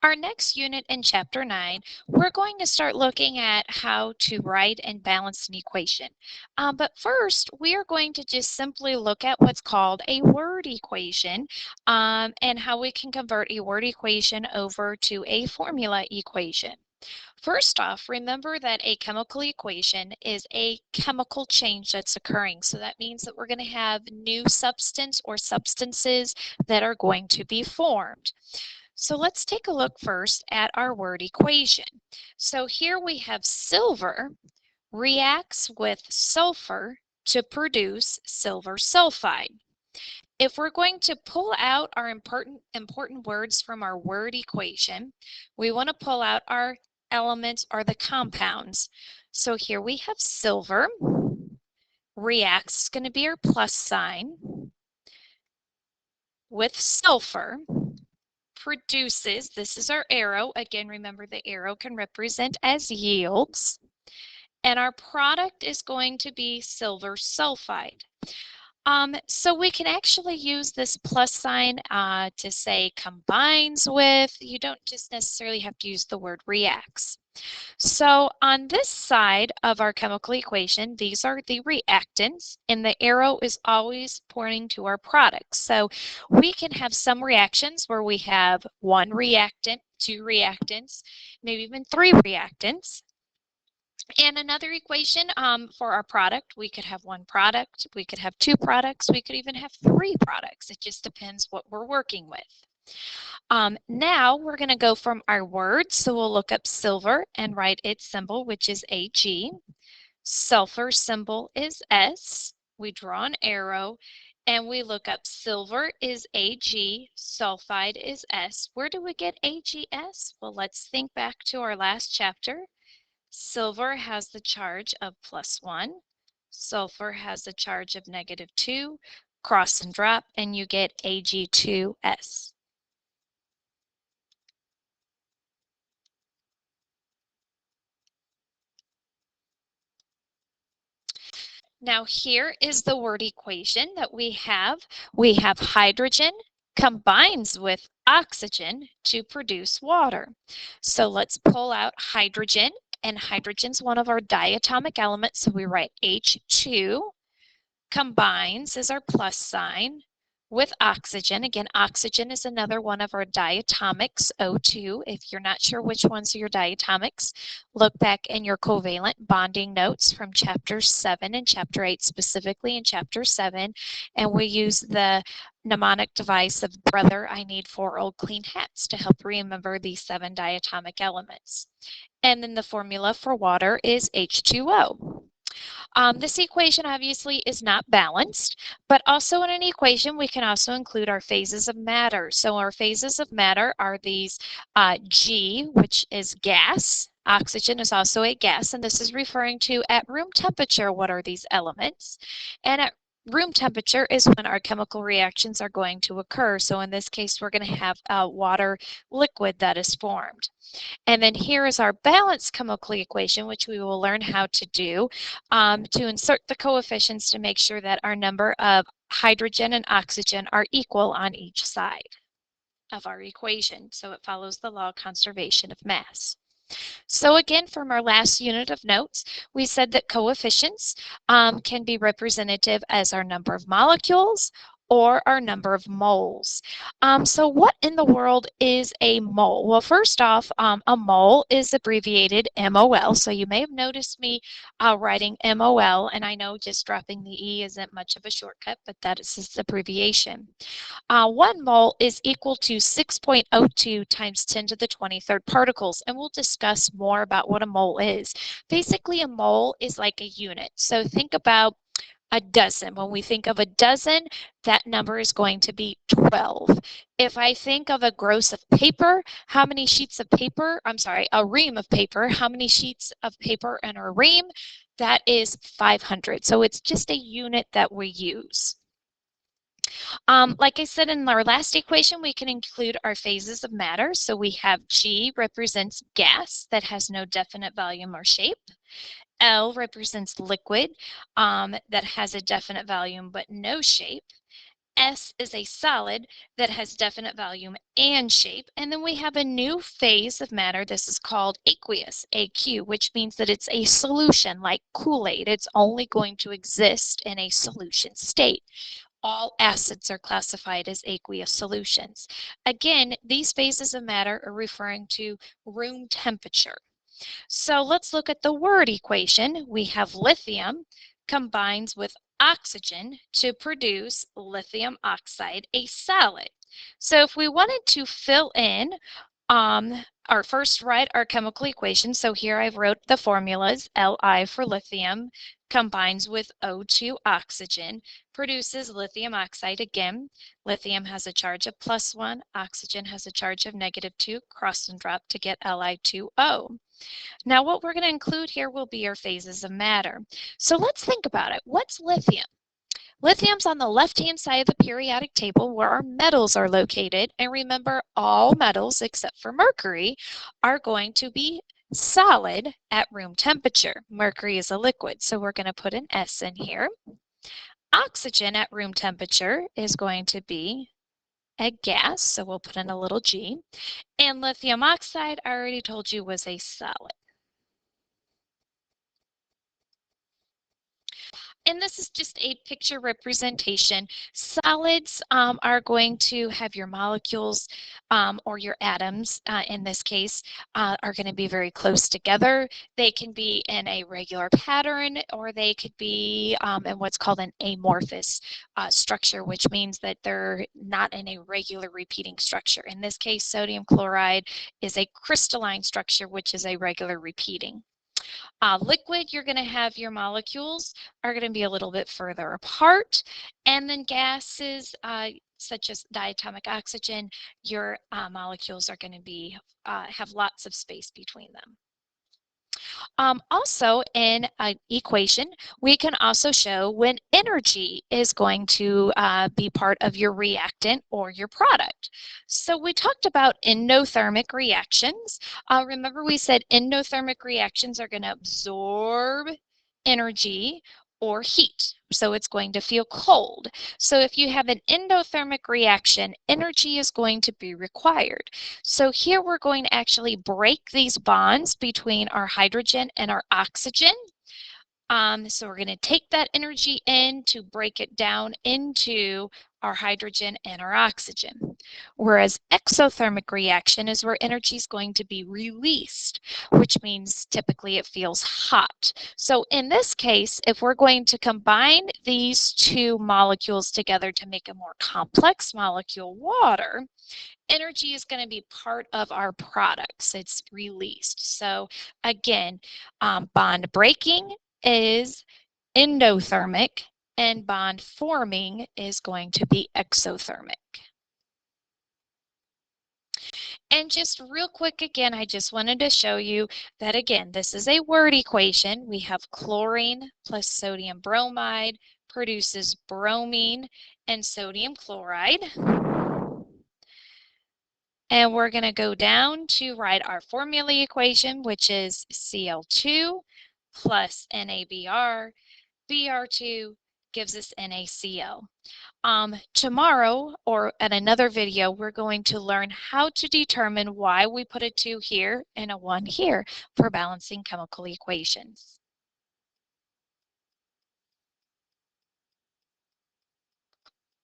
Our next unit in Chapter 9, we're going to start looking at how to write and balance an equation. But first, we are going to just simply look at what's called a word equation and how we can convert a word equation over to a formula equation. First off, remember that a chemical equation is a chemical change that's occurring. So that means that we're going to have new substance or substances that are going to be formed. So let's take a look first at our word equation. So here we have silver reacts with sulfur to produce silver sulfide. If we're going to pull out our important words from our word equation, we want to pull out our elements or the compounds. So here we have silver, reacts is going to be our plus sign, with sulfur, produces, this is our arrow, again remember the arrow can represent as yields, and our product is going to be silver sulfide. So we can actually use this plus sign to say combines with. You don't just necessarily have to use the word reacts. So on this side of our chemical equation, these are the reactants, and the arrow is always pointing to our products. So we can have some reactions where we have one reactant, two reactants, maybe even three reactants. And another equation for our product, we could have one product, we could have two products, we could even have three products. It just depends what we're working with. Now we're going to go from our words. So we'll look up silver and write its symbol, which is Ag. Sulfur symbol is S. We draw an arrow and we look up silver is Ag, sulfide is S. Where do we get AgS? Well, let's think back to our last chapter. Silver has the charge of +1. Sulfur has the charge of -2. Cross and drop, and you get Ag2S. Now here is the word equation that we have. We have hydrogen combines with oxygen to produce water. So let's pull out hydrogen, and hydrogen's one of our diatomic elements, so we write H2. Combines is our plus sign with oxygen. Again, oxygen is another one of our diatomics, O2. If you're not sure which ones are your diatomics, look back in your covalent bonding notes from chapter 7 and chapter 8, specifically in chapter 7, and we use the mnemonic device of brother, I need 4 old clean hats to help remember these 7 diatomic elements. And then the formula for water is H2O. This equation obviously is not balanced, but also in an equation we can also include our phases of matter. So our phases of matter are these G, which is gas. Oxygen is also a gas, and this is referring to at room temperature, what are these elements? And at room temperature is when our chemical reactions are going to occur. So in this case, we're going to have a water liquid that is formed. And then here is our balanced chemical equation, which we will learn how to do to insert the coefficients to make sure that our number of hydrogen and oxygen are equal on each side of our equation. So it follows the law of conservation of mass. So again, from our last unit of notes, we said that coefficients can be representative as our number of molecules or our number of moles. So what in the world is a mole? Well, first off, a mole is abbreviated MOL. So you may have noticed me writing MOL, and I know just dropping the E isn't much of a shortcut, but that is its abbreviation. 1 mole is equal to 6.02 times 10 to the 23rd particles, and we'll discuss more about what a mole is. Basically, a mole is like a unit. So think about a dozen. When we think of a dozen, that number is going to be 12. If I think of a gross of paper, how many sheets of paper, a ream of paper, how many sheets of paper in a ream? That is 500. So it's just a unit that we use. Like I said in our last equation, we can include our phases of matter. So we have G represents gas that has no definite volume or shape. L represents liquid that has a definite volume but no shape. S is a solid that has definite volume and shape. And then we have a new phase of matter. This is called aqueous, AQ, which means that it's a solution like Kool-Aid. It's only going to exist in a solution state. All acids are classified as aqueous solutions. Again, these phases of matter are referring to room temperature. So let's look at the word equation. We have lithium combines with oxygen to produce lithium oxide, a solid. So if we wanted to fill in our first write our chemical equation, so here I've wrote the formulas. Li for lithium combines with O2 oxygen, produces lithium oxide again. Lithium has a charge of +1, oxygen has a charge of -2, cross and drop to get Li2O. Now what we're going to include here will be our phases of matter. So let's think about it. What's lithium? Lithium's on the left-hand side of the periodic table where our metals are located. And remember, all metals except for mercury are going to be solid at room temperature. Mercury is a liquid, so we're going to put an S in here. Oxygen at room temperature is going to be a gas, so we'll put in a little G. And lithium oxide, I already told you, was a solid. And this is just a picture representation. Solids are going to have your molecules or your atoms, in this case, are going to be very close together. They can be in a regular pattern, or they could be in what's called an amorphous structure, which means that they're not in a regular repeating structure. In this case, sodium chloride is a crystalline structure, which is a regular repeating. Liquid, you're going to have your molecules are going to be a little bit further apart. And then gases, such as diatomic oxygen, your molecules are going to be have lots of space between them. Also, in an equation, we can also show when energy is going to be part of your reactant or your product. So we talked about endothermic reactions. Remember we said endothermic reactions are going to absorb energy or heat. So it's going to feel cold. So if you have an endothermic reaction, energy is going to be required. So here we're going to actually break these bonds between our hydrogen and our oxygen. So we're going to take that energy in to break it down into our hydrogen and our oxygen. Whereas exothermic reaction is where energy is going to be released, which means typically it feels hot. So in this case, if we're going to combine these two molecules together to make a more complex molecule, water, energy is going to be part of our products. It's released. So again, bond breaking is endothermic, and bond forming is going to be exothermic. And just real quick again, I just wanted to show you that again, this is a word equation. We have chlorine plus sodium bromide produces bromine and sodium chloride. And we're going to go down to write our formula equation, which is Cl2 plus NaBr. Br2 gives us NaCl. Tomorrow, or at another video, we're going to learn how to determine why we put a 2 here and a 1 here for balancing chemical equations.